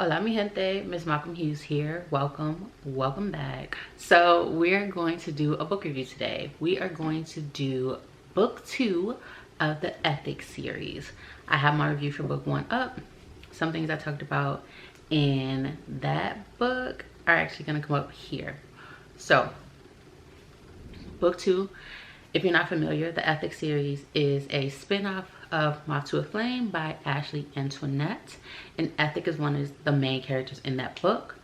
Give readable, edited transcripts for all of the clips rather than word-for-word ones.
Hola mi gente, MsMalcolmHughes here. Welcome back. So we're going to do a book review today. We are going to do book 2 of the Ethics series. I have my review for book 1 up. Some things I talked about in that book are actually going to come up here. So book 2, if you're not familiar, the Ethics series is a spin-off of Moth to a Flame by Ashley Antoinette, and Ethic is one of the main characters in that book.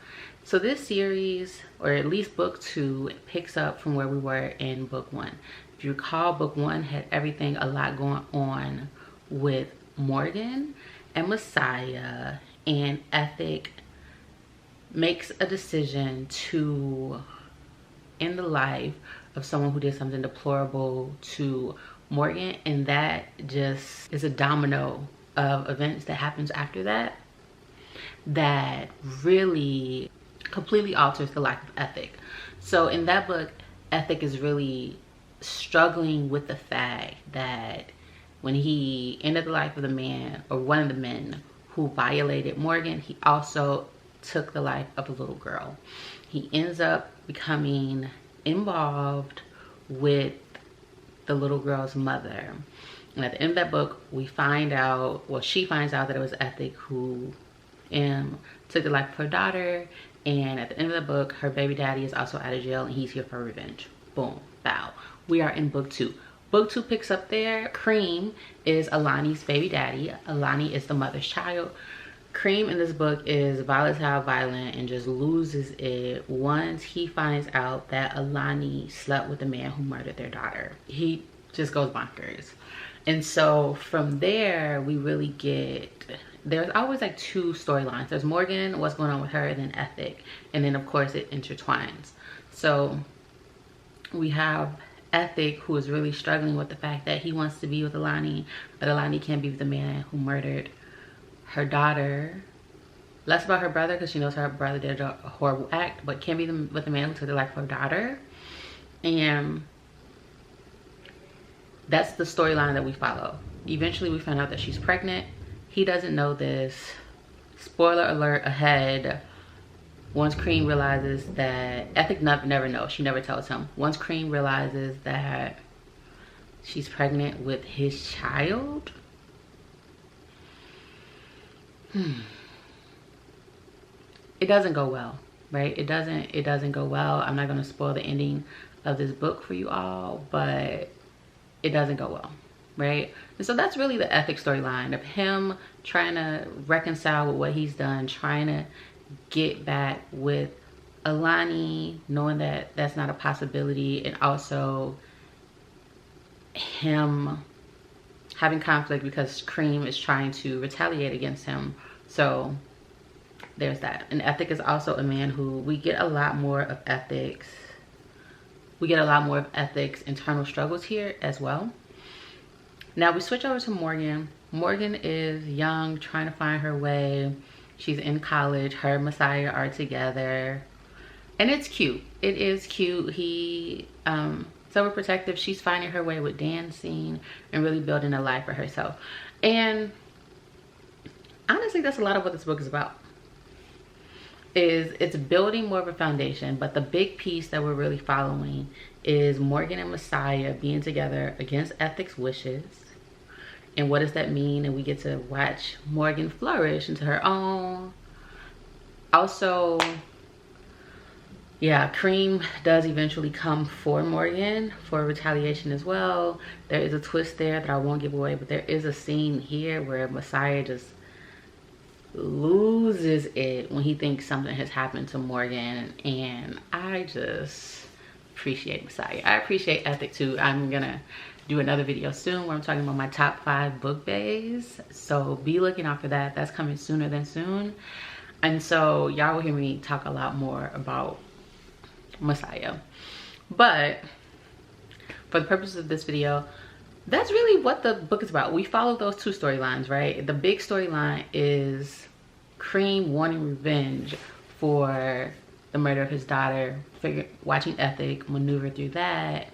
So this series, or at least book 2, picks up from where we were in book 1. If you recall, book 1 had a lot going on with Morgan and Messiah, and Ethic makes a decision to end the life of someone who did something deplorable to Morgan, and that just is a domino of events that happens after that that really completely alters the life of Ethic. So in that book, Ethic is really struggling with the fact that when he ended the life of the man, or one of the men who violated Morgan, he also took the life of a little girl. He ends up becoming involved with the little girl's mother, and at the end of that book we find out, well, she finds out that it was Ethic who took the life of her daughter, and at the end of the book her baby daddy is also out of jail and he's here for revenge. Boom, bow. We are in book 2. Book 2 picks up there. Cream is Alani's baby daddy. Alani is the mother's child. Cream in this book is volatile, violent, and just loses it once he finds out that Alani slept with the man who murdered their daughter. He just goes bonkers. And so from there, we really get, there's always like 2 storylines. There's Morgan, what's going on with her, and then Ethic. And then of course it intertwines. So we have Ethic, who is really struggling with the fact that he wants to be with Alani, but Alani can't be with the man who murdered her daughter. Less about her brother, because she knows her brother did a horrible act, but can't be with the man who took the life of her daughter. And that's the storyline that we follow. Eventually we find out that she's pregnant. He doesn't know this. Spoiler alert ahead. Once Cream realizes that, Ethic never knows, she never tells him. Once Cream realizes that she's pregnant with his child, it doesn't go well, right? It doesn't go well. I'm not going to spoil the ending of this book for you all, but it doesn't go well, right? And so that's really the Ethic storyline of him trying to reconcile with what he's done, trying to get back with Alani, knowing that that's not a possibility, and also him having conflict because Cream is trying to retaliate against him. So there's that. And Ethic is also a man who we get a lot more of Ethic's internal struggles here as well. Now we switch over to Morgan. Morgan is young, trying to find her way. She's in college. Her and Messiah are together, and it's cute. It is cute. He so protective. She's finding her way with dancing and really building a life for herself. And honestly, that's a lot of what this book is about. It's building more of a foundation, but the big piece that we're really following is Morgan and Messiah being together against Ethic's wishes. And what does that mean? And we get to watch Morgan flourish into her own. Also, yeah, Cream does eventually come for Morgan for retaliation as well. There is a twist there that I won't give away, but there is a scene here where Messiah just loses it when he thinks something has happened to Morgan, and I just appreciate Messiah. I appreciate Ethic too. I'm gonna do another video soon where I'm talking about my top 5 book bays, so be looking out for that. That's coming sooner than soon. And so y'all will hear me talk a lot more about Messiah. But for the purposes of this video, that's really what the book is about. We follow those 2 storylines, right? The big storyline is Cream wanting revenge for the murder of his daughter, watching Ethic maneuver through that,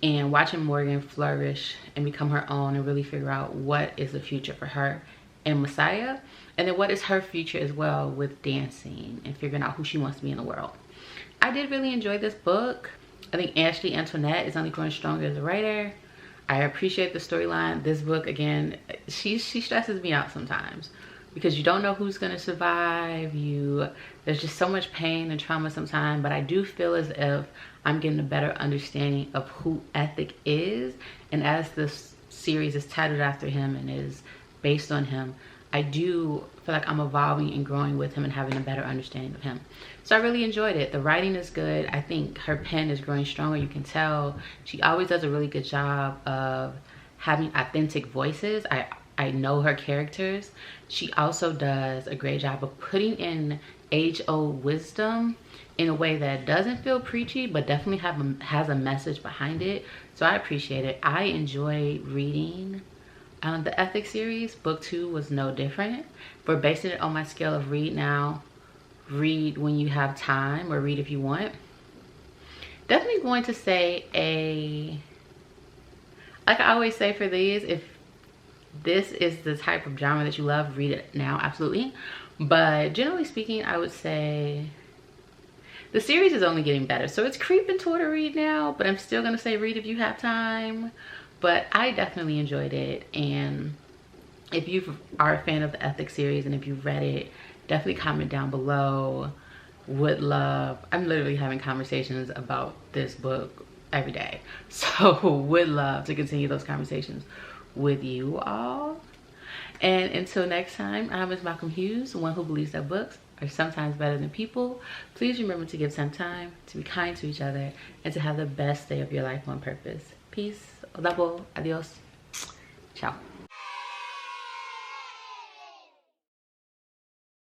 and watching Morgan flourish and become her own and really figure out what is the future for her and Messiah, and then what is her future as well with dancing and figuring out who she wants to be in the world. I did really enjoy this book. I think Ashley Antoinette is only growing stronger as a writer. I appreciate the storyline. This book, again, she stresses me out sometimes because you don't know who's gonna survive. There's just so much pain and trauma sometimes, but I do feel as if I'm getting a better understanding of who Ethic is. And as this series is titled after him and is based on him, I do feel like I'm evolving and growing with him and having a better understanding of him. So I really enjoyed it. The writing is good. I think her pen is growing stronger. You can tell she always does a really good job of having authentic voices. I know her characters. She also does a great job of putting in age-old wisdom in a way that doesn't feel preachy, but definitely has a message behind it. So I appreciate it. I enjoy reading the Ethics series. Book 2 was no different. We're basing it on my scale of read now, read when you have time, or read if you want. Definitely going to say like I always say for these, if this is the type of genre that you love, read it now, absolutely. But generally speaking, I would say the series is only getting better. So it's creeping toward a read now, but I'm still gonna say read if you have time. But I definitely enjoyed it, and if you are a fan of the Ethics series and if you've read it, definitely comment down below. Would love, I'm literally having conversations about this book every day, so would love to continue those conversations with you all. And until next time, I'm MsMalcolmHughes, one who believes that books are sometimes better than people. Please remember to give some time, to be kind to each other, and to have the best day of your life on purpose. Peace, love, adios, ciao.